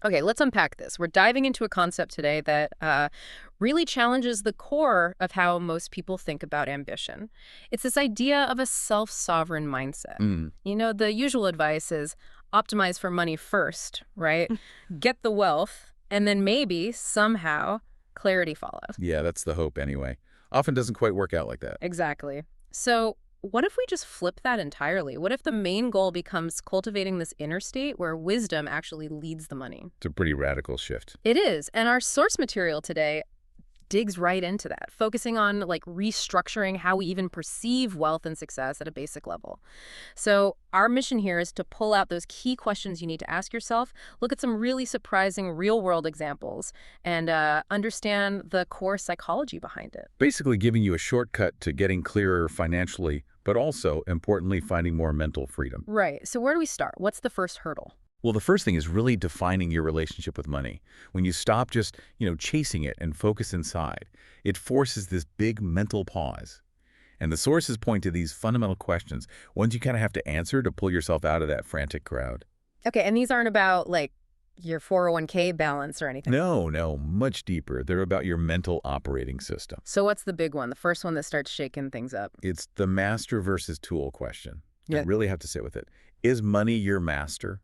Okay, let's unpack this. We're diving into a concept today that really challenges the core of how most people think about ambition. It's this idea of a self-sovereign mindset. Mm. You know, the usual advice is optimize for money first, right? Get the wealth, and then maybe, somehow, clarity follows. Yeah, that's the hope anyway. Often doesn't quite work out like that. Exactly. So what if we just flip that entirely? What if the main goal becomes cultivating this inner state where wisdom actually leads the money? It's a pretty radical shift. It is. And our source material today digs right into that, focusing on like restructuring how we even perceive wealth and success at a basic level. So our mission here is to pull out those key questions you need to ask yourself, look at some really surprising real-world examples, and understand the core psychology behind it. Basically giving you a shortcut to getting clearer financially, but also, importantly, finding more mental freedom. Right. So where do we start? What's the first hurdle? Well, the first thing is really defining your relationship with money. When you stop just, chasing it and focus inside, it forces this big mental pause. And the sources point to these fundamental questions, ones you kind of have to answer to pull yourself out of that frantic crowd. Okay, and these aren't about, like, your 401k balance or anything. No, much deeper. They're about your mental operating system. So what's the big one, the first one that starts shaking things up? It's the master versus tool question. Yeah. You really have to sit with it. Is money your master?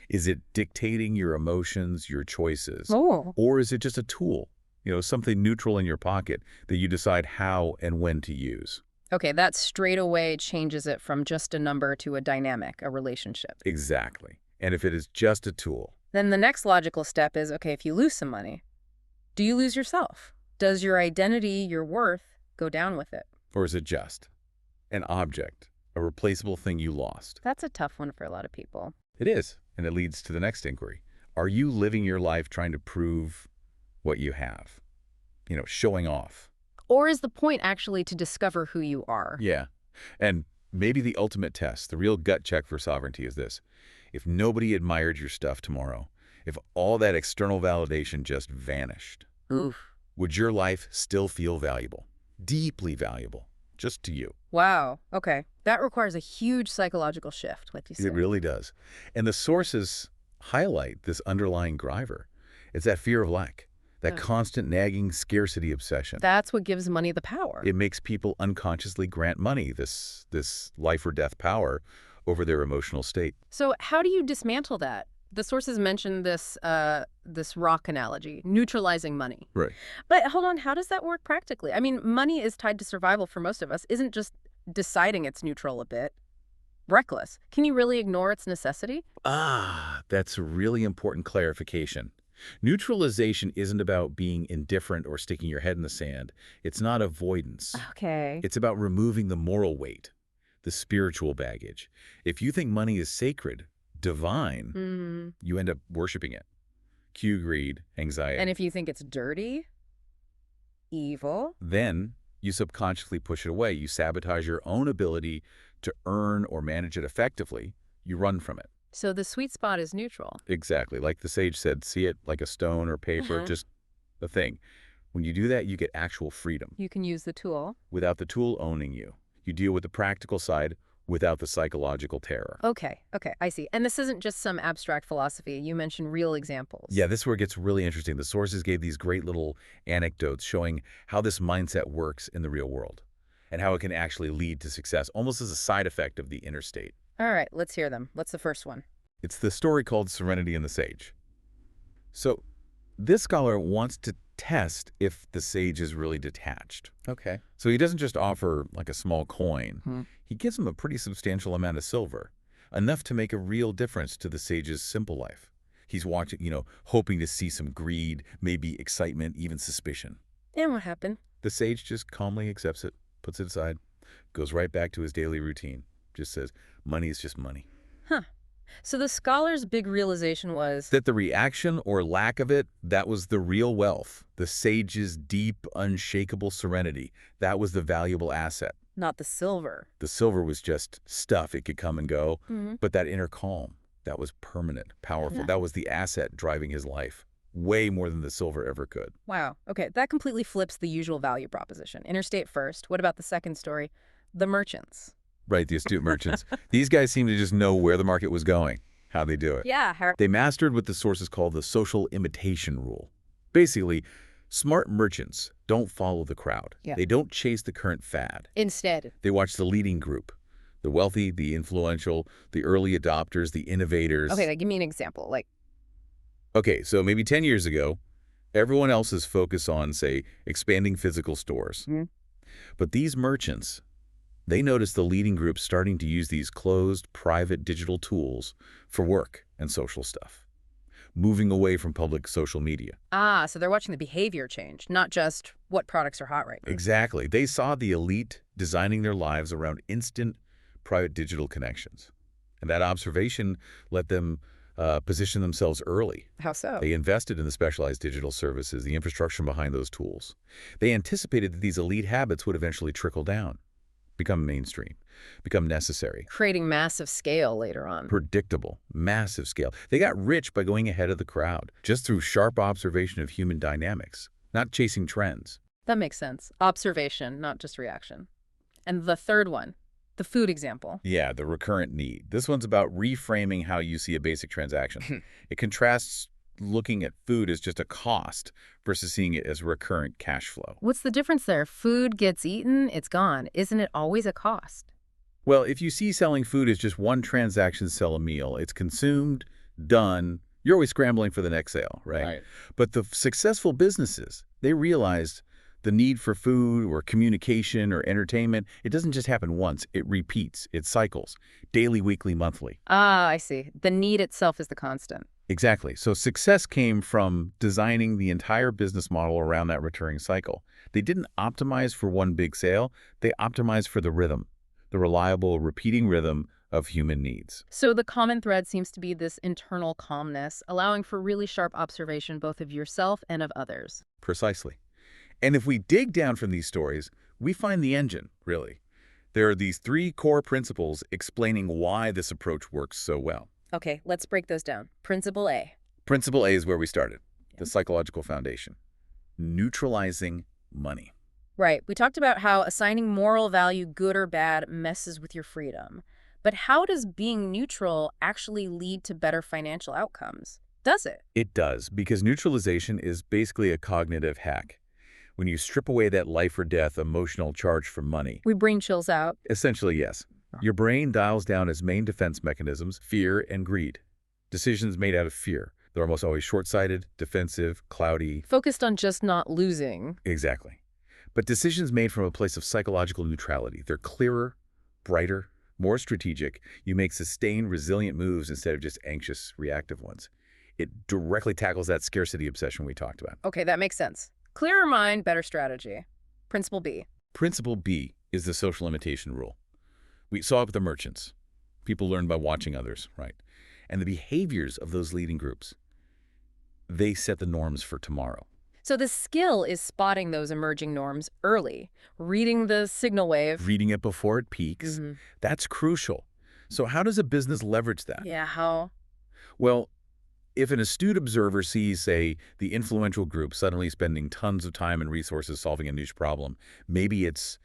Is it dictating your emotions, your choices? Oh. Or is it just a tool, something neutral in your pocket that you decide how and when to use? Okay, that straight away changes it from just a number to a dynamic, a relationship. Exactly. And if it is just a tool, Then the next logical step is, okay, if you lose some money, do you lose yourself? Does your identity, your worth, go down with it? or is it just an object, a replaceable thing you lost? That's a tough one for a lot of people. It is, and it leads to the next inquiry. Are you living your life trying to prove what you have? Showing off. Or is the point actually to discover who you are? Yeah. And maybe the ultimate test, the real gut check for sovereignty is this. If nobody admired your stuff tomorrow, if all that external validation just vanished, Oof. would your life still feel valuable? Deeply valuable, just to you. Wow. Okay. That requires a huge psychological shift, what you say. It really does. And the sources highlight this underlying driver. It's that fear of lack, that constant nagging scarcity obsession. That's what gives money the power. It makes people unconsciously grant money this life or death power over their emotional state. So how do you dismantle that? The sources mentioned this rock analogy, neutralizing money. Right. But hold on, how does that work practically? I mean, money is tied to survival for most of us. Isn't just deciding it's neutral a bit reckless? Can you really ignore its necessity? That's a really important clarification. Neutralization isn't about being indifferent or sticking your head in the sand. It's not avoidance. Okay. It's about removing the moral weight, the spiritual baggage. If you think money is sacred, divine, you end up worshiping it. Cue greed, anxiety. And if you think it's dirty, evil, Then you subconsciously push it away. You sabotage your own ability to earn or manage it effectively. You run from it. so the sweet spot is neutral. Exactly. Like the sage said, see it like a stone or paper, just a thing. When you do that, you get actual freedom You can use the tool. without the tool owning you. You deal with the practical side without the psychological terror. Okay, I see. And this isn't just some abstract philosophy. You mentioned real examples. Yeah, this is where it gets really interesting. The sources gave these great little anecdotes showing how this mindset works in the real world and how it can actually lead to success, almost as a side effect of the inner state. All right, let's hear them. What's the first one? It's the story called Serenity and the Sage. So this scholar wants to test if the sage is really detached. Okay. So he doesn't just offer like a small coin. He gives him a pretty substantial amount of silver, enough to make a real difference to the sage's simple life. He's watching, hoping to see some greed, maybe excitement, even suspicion. And what happened? The sage just calmly accepts it, puts it aside, goes right back to his daily routine, just says, money is just money. Huh. So the scholar's big realization was That the reaction or lack of it, that was the real wealth. The sage's deep, unshakable serenity. That was the valuable asset. not the silver. The silver was just stuff. It could come and go. But that inner calm, that was permanent, powerful. Yeah. That was the asset driving his life. Way more than the silver ever could. Wow. Okay, that completely flips the usual value proposition. Interstate first. What about the second story? The merchants. Right, the astute merchants. These guys seem to just know where the market was going. how they do it. Yeah, They mastered what the sources call the social imitation rule. Basically, smart merchants don't follow the crowd. yeah. They don't chase the current fad. Instead. They watch the leading group, the wealthy, the influential, the early adopters, the innovators. Okay, give me an example. Like, Okay, so maybe 10 years ago, everyone else is focused on, say, expanding physical stores. Mhm. But these merchants, they noticed the leading groups starting to use these closed, private digital tools for work and social stuff, moving away from public social media. so they're watching the behavior change, not just what products are hot right now. Exactly. They saw the elite designing their lives around instant private digital connections. And that observation let them position themselves early. How so? They invested in the specialized digital services, the infrastructure behind those tools. They anticipated that these elite habits would eventually trickle down, become mainstream, become necessary. Creating massive scale later on. Predictable, massive scale. They got rich by going ahead of the crowd, just through sharp observation of human dynamics, not chasing trends. That makes sense. Observation, not just reaction. And the third one, the food example. Yeah, the recurrent need. This one's about reframing how you see a basic transaction. It contrasts looking at food as just a cost versus seeing it as recurrent cash flow. What's the difference there? Food gets eaten, it's gone. Isn't it always a cost? Well, if you see selling food as just one transaction to sell a meal, it's consumed, done, you're always scrambling for the next sale, right? But the successful businesses, they realized the need for food or communication or entertainment, it doesn't just happen once. It repeats. It cycles. Daily, weekly, monthly. I see. The need itself is the constant. Exactly. So success came from designing the entire business model around that returning cycle. They didn't optimize for one big sale. They optimized for the rhythm, the reliable, repeating rhythm of human needs. So the common thread seems to be this internal calmness, allowing for really sharp observation both of yourself and of others. Precisely. And if we dig down from these stories, we find the engine, really. There are these three core principles explaining why this approach works so well. Okay, let's break those down. Principle A. Principle A is where we started, the psychological foundation. Neutralizing money. Right. We talked about how assigning moral value, good or bad, messes with your freedom. But how does being neutral actually lead to better financial outcomes? Does it? It does, because neutralization is basically a cognitive hack. When you strip away that life or death emotional charge from money. We brain chills out. Essentially, yes. Your brain dials down its main defense mechanisms, fear and greed. Decisions made out of fear. They're almost always short-sighted, defensive, cloudy. Focused on just not losing. Exactly. But decisions made from a place of psychological neutrality. They're clearer, brighter, more strategic. You make sustained, resilient moves instead of just anxious, reactive ones. It directly tackles that scarcity obsession we talked about. Okay, that makes sense. Clearer mind, better strategy. Principle B. Principle B is the social imitation rule. We saw it with the merchants. People learn by watching others, right? And the behaviors of those leading groups, they set the norms for tomorrow. So the skill is spotting those emerging norms early, reading the signal wave. Reading it before it peaks, that's crucial. So how does a business leverage that? Yeah, how? Well, if an astute observer sees, say, the influential group suddenly spending tons of time and resources solving a niche problem, maybe it's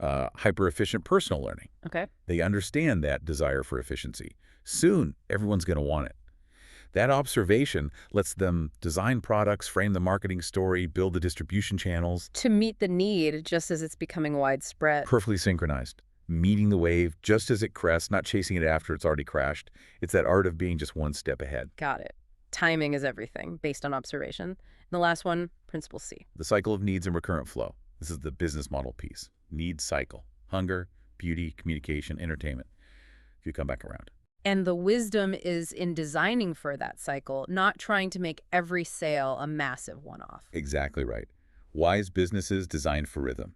hyper-efficient personal learning. Okay. They understand that desire for efficiency. Soon, everyone's going to want it. That observation lets them design products, frame the marketing story, build the distribution channels. To meet the need just as it's becoming widespread. Perfectly synchronized. Meeting the wave just as it crests, not chasing it after it's already crashed. It's that art of being just one step ahead. Got it. Timing is everything, based on observation. And the last one, principle C. The cycle of needs and recurrent flow. This is the business model piece. Needs cycle. Hunger, beauty, communication, entertainment. If you come back around. And the wisdom is in designing for that cycle, not trying to make every sale a massive one-off. Exactly right. Wise businesses designed for rhythm.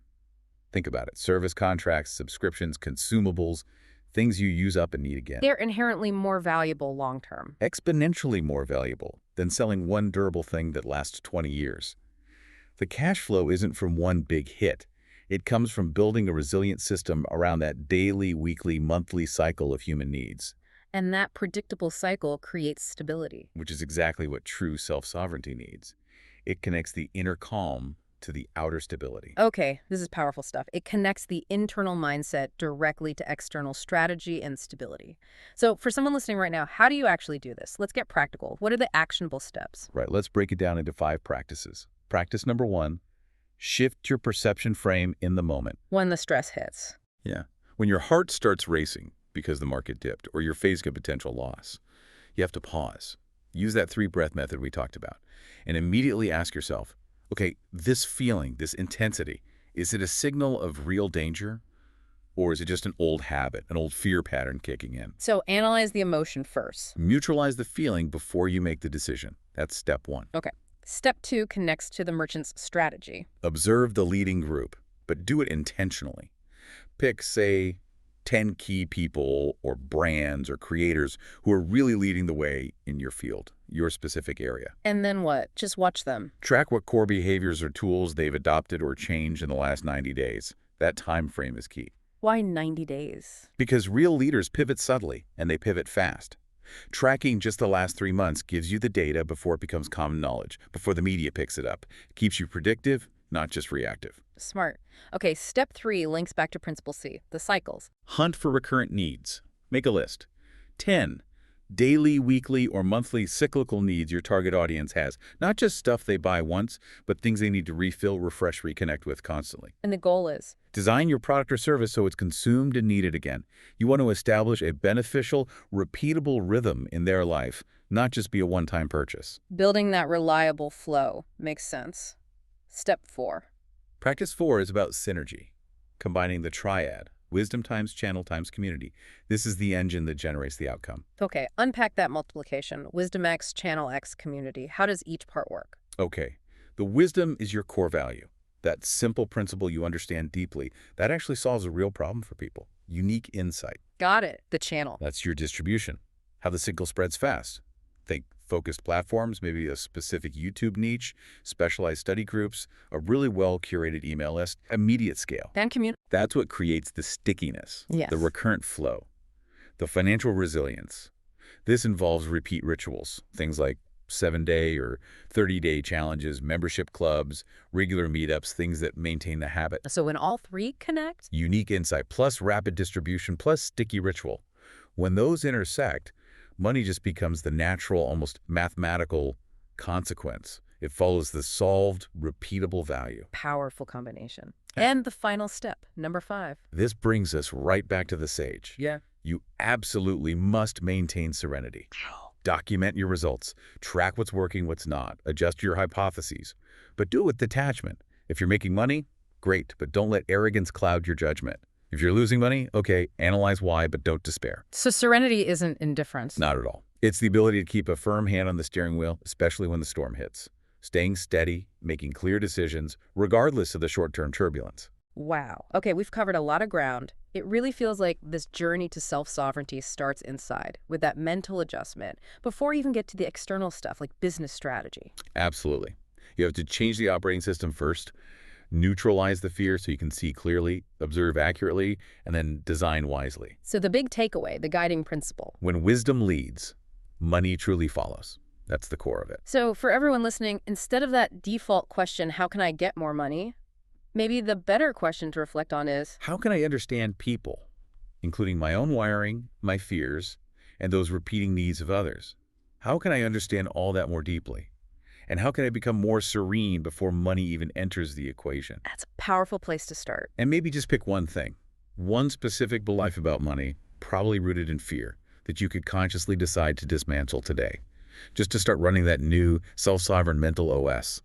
Think about it. Service contracts, subscriptions, consumables, things you use up and need again. They're inherently more valuable long-term. Exponentially more valuable than selling one durable thing that lasts 20 years. The cash flow isn't from one big hit. It comes from building a resilient system around that daily, weekly, monthly cycle of human needs. And that predictable cycle creates stability. Which is exactly what true self-sovereignty needs. It connects the inner calm to the outer stability. Okay, this is powerful stuff. It connects the internal mindset directly to external strategy and stability. So for someone listening right now, how do you actually do this? Let's get practical. What are the actionable steps? Right, let's break it down into 5 practices. Practice number 1, shift your perception frame in the moment. When the stress hits. Yeah. When your heart starts racing because the market dipped or you're facing a potential loss, you have to pause. Use that 3-breath method we talked about and immediately ask yourself, okay, this feeling, this intensity, is it a signal of real danger or is it just an old habit, an old fear pattern kicking in? So analyze the emotion first. Neutralize the feeling before you make the decision. That's step 1. Okay. Step 2 connects to the merchant's strategy. Observe the leading group, but do it intentionally. Pick, say, 10 key people or brands or creators who are really leading the way in your field, your specific area. And then what? Just watch them. Track what core behaviors or tools they've adopted or changed in the last 90 days. That time frame is key. Why 90 days? Because real leaders pivot subtly, and they pivot fast. Tracking just the last 3 months gives you the data before it becomes common knowledge, before the media picks it up. It keeps you predictive, not just reactive. Smart. Okay, step 3 links back to Principle C, the cycles. Hunt for recurrent needs. Make a list. 10 daily, weekly, or monthly cyclical needs your target audience has. Not just stuff they buy once, but things they need to refill, refresh, reconnect with constantly. And the goal is? Design your product or service so it's consumed and needed again. You want to establish a beneficial, repeatable rhythm in their life, not just be a one-time purchase. Building that reliable flow makes sense. Step 4. Practice 4 is about synergy, combining the triad, wisdom times channel times community. This is the engine that generates the outcome. Okay, unpack that multiplication. Wisdom X, channel X, community. How does each part work? Okay, the wisdom is your core value. That simple principle you understand deeply, that actually solves a real problem for people. Unique insight. Got it. The channel. That's your distribution. How the signal spreads fast. Think focused platforms, maybe a specific YouTube niche, specialized study groups, a really well-curated email list, immediate scale. And community. That's what creates the stickiness, Yes. the recurrent flow, the financial resilience. This involves repeat rituals, things like 7-day or 30-day challenges, membership clubs, regular meetups, things that maintain the habit. So when all 3 connect? Unique insight plus rapid distribution plus sticky ritual. When those intersect, money just becomes the natural, almost mathematical consequence. It follows the solved, repeatable value. Powerful combination. And the final step, number 5. This brings us right back to the sage. Yeah. You absolutely must maintain serenity. Document your results. Track what's working, what's not. Adjust your hypotheses. But do it with detachment. If you're making money, great, but don't let arrogance cloud your judgment. If you're losing money, okay, analyze why, but don't despair. So serenity isn't indifference. Not at all. It's the ability to keep a firm hand on the steering wheel, especially when the storm hits. Staying steady, making clear decisions, regardless of the short-term turbulence. Wow. Okay, we've covered a lot of ground. It really feels like this journey to self-sovereignty starts inside, with that mental adjustment, before you even get to the external stuff like business strategy. Absolutely. You have to change the operating system first, neutralize the fear so you can see clearly, observe accurately, and then design wisely. So the big takeaway, the guiding principle. When wisdom leads, money truly follows. That's the core of it. So for everyone listening, instead of that default question, how can I get more money? Maybe the better question to reflect on is, how can I understand people, including my own wiring, my fears, and those repeating needs of others? How can I understand all that more deeply? And how can I become more serene before money even enters the equation? that's a powerful place to start. And maybe just pick one thing, one specific belief about money, probably rooted in fear, that you could consciously decide to dismantle today, just to start running that new self-sovereign mental OS.